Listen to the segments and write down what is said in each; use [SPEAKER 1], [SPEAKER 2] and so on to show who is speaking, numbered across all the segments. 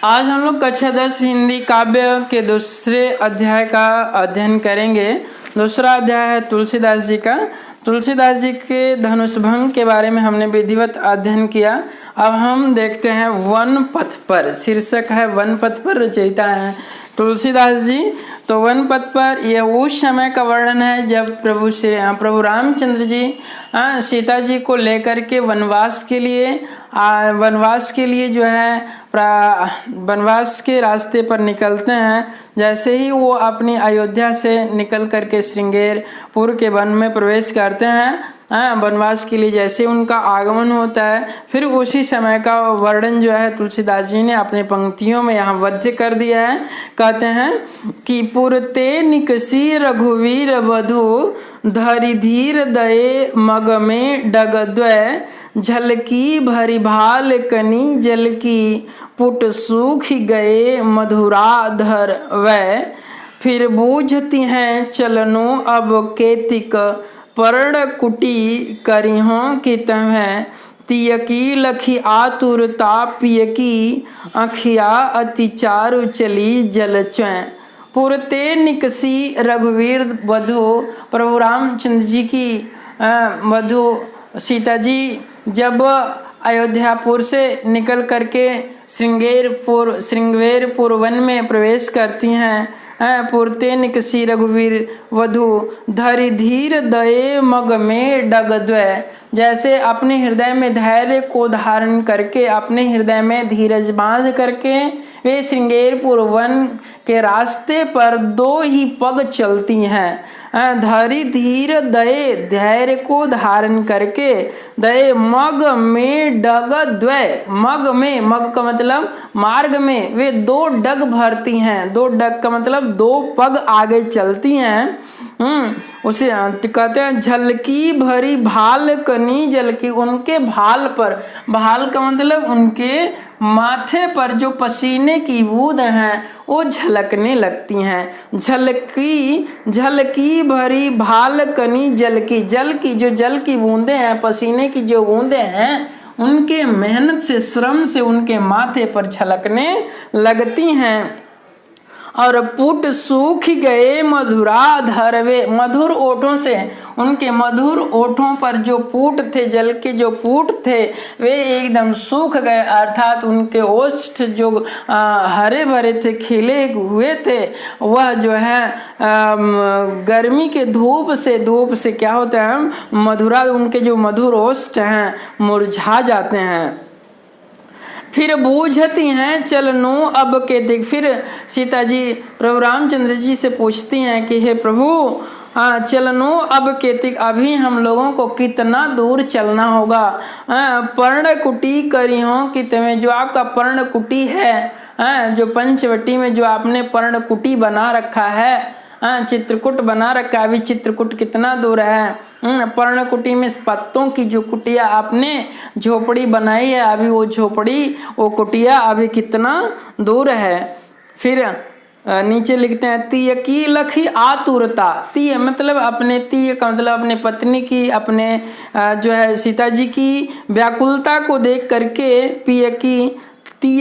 [SPEAKER 1] आज हम लोग कक्षा 10 हिंदी काव्य के दूसरे अध्याय का अध्ययन करेंगे। दूसरा अध्याय है तुलसीदास जी का। तुलसीदास जी के धनुष भंग के बारे में हमने विधिवत अध्ययन किया। अब हम देखते हैं वन पथ पर। शीर्षक है वन पथ पर, रचयिता है तुलसीदास जी। तो वन पथ पर यह उस समय का वर्णन है जब प्रभु रामचंद्र जी सीता जी को लेकर के वनवास के लिए जो है वनवास के रास्ते पर निकलते हैं। जैसे ही वो अपनी अयोध्या से निकल करके श्रृंगेरपुर के वन में प्रवेश करते हैं वनवास के लिए, जैसे उनका आगमन होता है, फिर उसी समय का वर्णन जो है तुलसीदास जी ने अपने पंक्तियों में यहाँ वध्य कर दिया है। कहते हैं कि पुरते निकसी रघुवीर वधु धरि धीर दये मग में डगद्वय झलकी भरी भाल कनी जल की पुट सूख गए मधुराधर वै फिर बूझती हैं चलनो अब केतिक पर्ण कुटी करिहों की तमें तियकी लखी आतुरता पियकी अखिया अति चारु चली जल च्वै। पुरते निकसी रघुवीर वधु, प्रभु रामचंद्र जी की वधु सीता जी जब अयोध्यापुर से निकल करके श्रृंगेरपुर वन में प्रवेश करती हैं। पुरते निकसी रघुवीर वधु धरि धीर दये मग में डगद्वय, जैसे अपने हृदय में धैर्य को धारण करके, अपने हृदय में धीरज बांध करके वे श्रृंगेरपुर वन के रास्ते पर दो ही पग चलती हैं। धरि धीर दये, धैर्य को धारण करके, दये मग में डग द्वय, मग का मतलब मार्ग में वे दो डग भरती हैं। दो डग का मतलब दो पग आगे चलती हैं। उसे कहते हैं झलकी भरी भाल कनी जल की, उनके भाल पर, भाल का मतलब उनके माथे पर जो पसीने की बूंद हैं वो झलकने लगती हैं। झलकी भरी भाल कनी जल की, जल की बूंदें हैं, पसीने की जो बूंदें हैं, उनके मेहनत से, श्रम से उनके माथे पर झलकने लगती हैं। और पुट सूख गए मधुराधर वे, मधुर ओठों से, उनके मधुर ओठों पर जो पुट थे, जल के जो पुट थे, वे एकदम सूख गए। अर्थात उनके ओष्ठ जो हरे भरे थे, खिले हुए थे, वह जो है गर्मी के धूप से क्या होता है, मधुरा, उनके जो मधुर ओष्ठ हैं मुरझा जाते हैं। फिर बूझती हैं चलनो अब के दिख, फिर सीता जी प्रभु रामचंद्र जी से पूछती हैं कि हे प्रभु चलनो अब के दिख, अभी हम लोगों को कितना दूर चलना होगा। पर्ण कुटी करी हो कि तुम्हें जो आपका पर्ण कुटी है, जो पंचवटी में जो आपने पर्ण कुटी बना रखा है, चित्रकूट बना रखा है, अभी चित्रकूट कितना दूर है। पर्णकुटी में पत्तों की जो कुटिया आपने झोपड़ी बनाई है, अभी वो कुटिया अभी कितना दूर है। फिर नीचे लिखते हैं तीय की लखी आतुरता, तीय मतलब अपने, तीय का मतलब अपने पत्नी की, अपने जो है सीता जी की व्याकुलता को देख करके तीय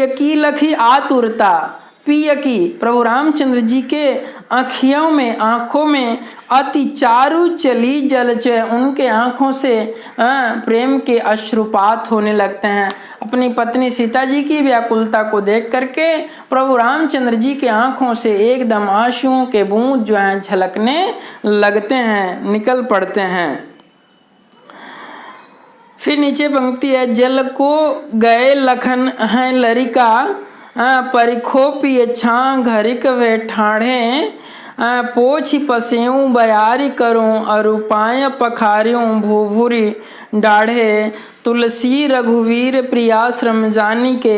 [SPEAKER 1] की लखी आतुरता, पिय की, प्रभु रामचंद्र जी के आंखों में अति चारु चली जलचय, उनके आंखों से प्रेम के अश्रुपात होने लगते हैं। अपनी पत्नी सीता जी की व्याकुलता को देख करके प्रभु रामचंद्र जी के आंखों से एकदम आंसुओं के बूंद जो हैं झलकने लगते हैं, निकल पड़ते हैं। फिर नीचे पंक्ति है जल को गए लखन है लरिका परिखोपी छां घरिक वे ठाढ़े पोछी पसेऊं बयारी करूं अरुपाय पखारियों भूभूरी डाढ़े तुलसी रघुवीर प्रियाश्रम जानी के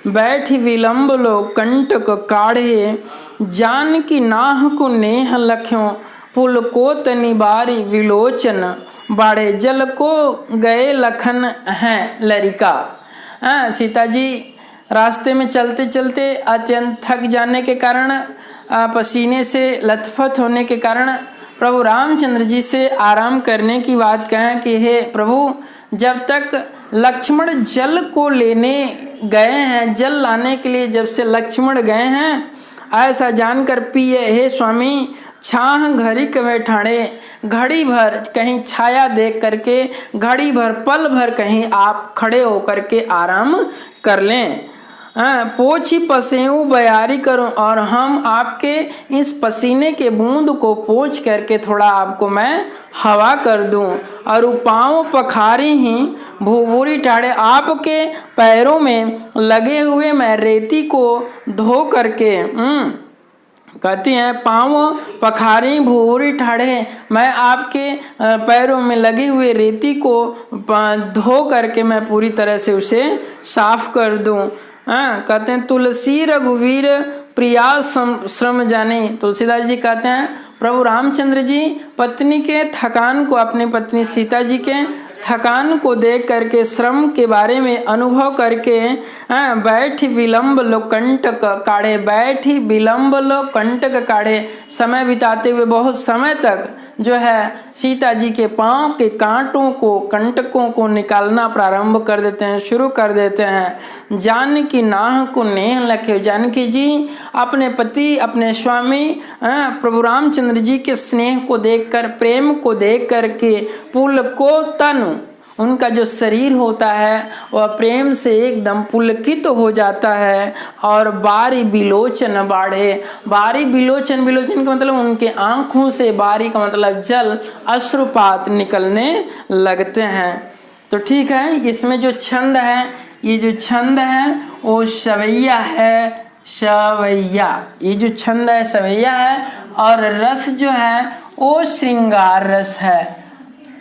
[SPEAKER 1] बैठी विलंब लो कंटक काढ़े जान की नाह को नेह लख्यों पुल को तनी बारी विलोचन बाढ़े। जल को गए लखन हैं लरिका, सीता जी रास्ते में चलते चलते अत्यंत थक जाने के कारण, पसीने से लथपथ होने के कारण प्रभु रामचंद्र जी से आराम करने की बात कहें कि हे प्रभु, जब तक लक्ष्मण जल को लेने गए हैं, जल लाने के लिए जब से लक्ष्मण गए हैं, ऐसा जानकर पिए हे स्वामी छाह घड़ी कवे ठाणे। घड़ी भर कहीं छाया देख करके, घड़ी भर पल भर कहीं आप खड़े होकर के आराम कर लें। पोछी पसेऊ बयारी करूं, और हम आपके इस पसीने के बूंद को पोंछ करके थोड़ा आपको मैं हवा कर दूं। और पाँव पखारी ही भूभूरी ठाड़े, आपके पैरों में लगे हुए मैं रेती को धो करके कहती हैं पाँव पखारी भूरी ठाड़े, मैं आपके पैरों में लगे हुए रेती को धो करके मैं पूरी तरह से उसे साफ कर दूं। कहते हैं तुलसी रघुवीर प्रिया श्रम जाने। तुलसीदास जी कहते हैं प्रभु रामचंद्र जी पत्नी के थकान को, अपनी पत्नी सीता जी के थकान को देख करके, श्रम के बारे में अनुभव करके बैठी विलंब लो कंटक काढ़े, बैठी विलंब लो कंटक काढ़े, समय बिताते हुए बहुत समय तक जो है सीता जी के पाँव के कांटों को, कंटकों को निकालना प्रारंभ कर देते हैं, शुरू कर देते हैं। जानकी नाह को नेह लखे, जानकी जी अपने पति, अपने स्वामी प्रभु रामचंद्र जी के स्नेह को देखकर, प्रेम को देख करके पुल को तनु, उनका जो शरीर होता है वह प्रेम से एकदम पुलकित हो जाता है। और बारी बिलोचन बाढ़े, बारी बिलोचन, बिलोचन का मतलब उनके आंखों से, बारी का मतलब जल, अश्रुपात निकलने लगते हैं। तो ठीक है, इसमें जो छंद है, ये जो छंद है वो सवैया है, सवैया, ये जो छंद है सवैया है। और रस जो है वो श्रृंगार रस है,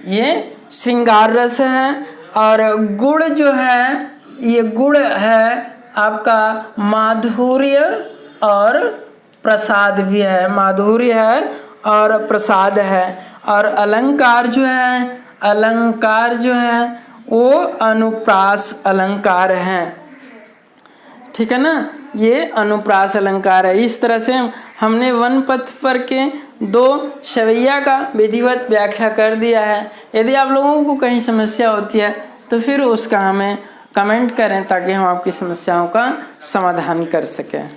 [SPEAKER 1] ये श्रृंगार रस है। और गुड़ जो है, ये गुड़ है आपका माधुर्य और प्रसाद भी है, माधुर्य है और प्रसाद है। और अलंकार जो है, अलंकार जो है वो अनुप्रास अलंकार है, ठीक है ना, ये अनुप्रास अलंकार है। इस तरह से हमने वन पथ पर के 2 सवैया का विधिवत व्याख्या कर दिया है। यदि आप लोगों को कहीं समस्या होती है तो फिर उसका हमें कमेंट करें ताकि हम आपकी समस्याओं का समाधान कर सकें।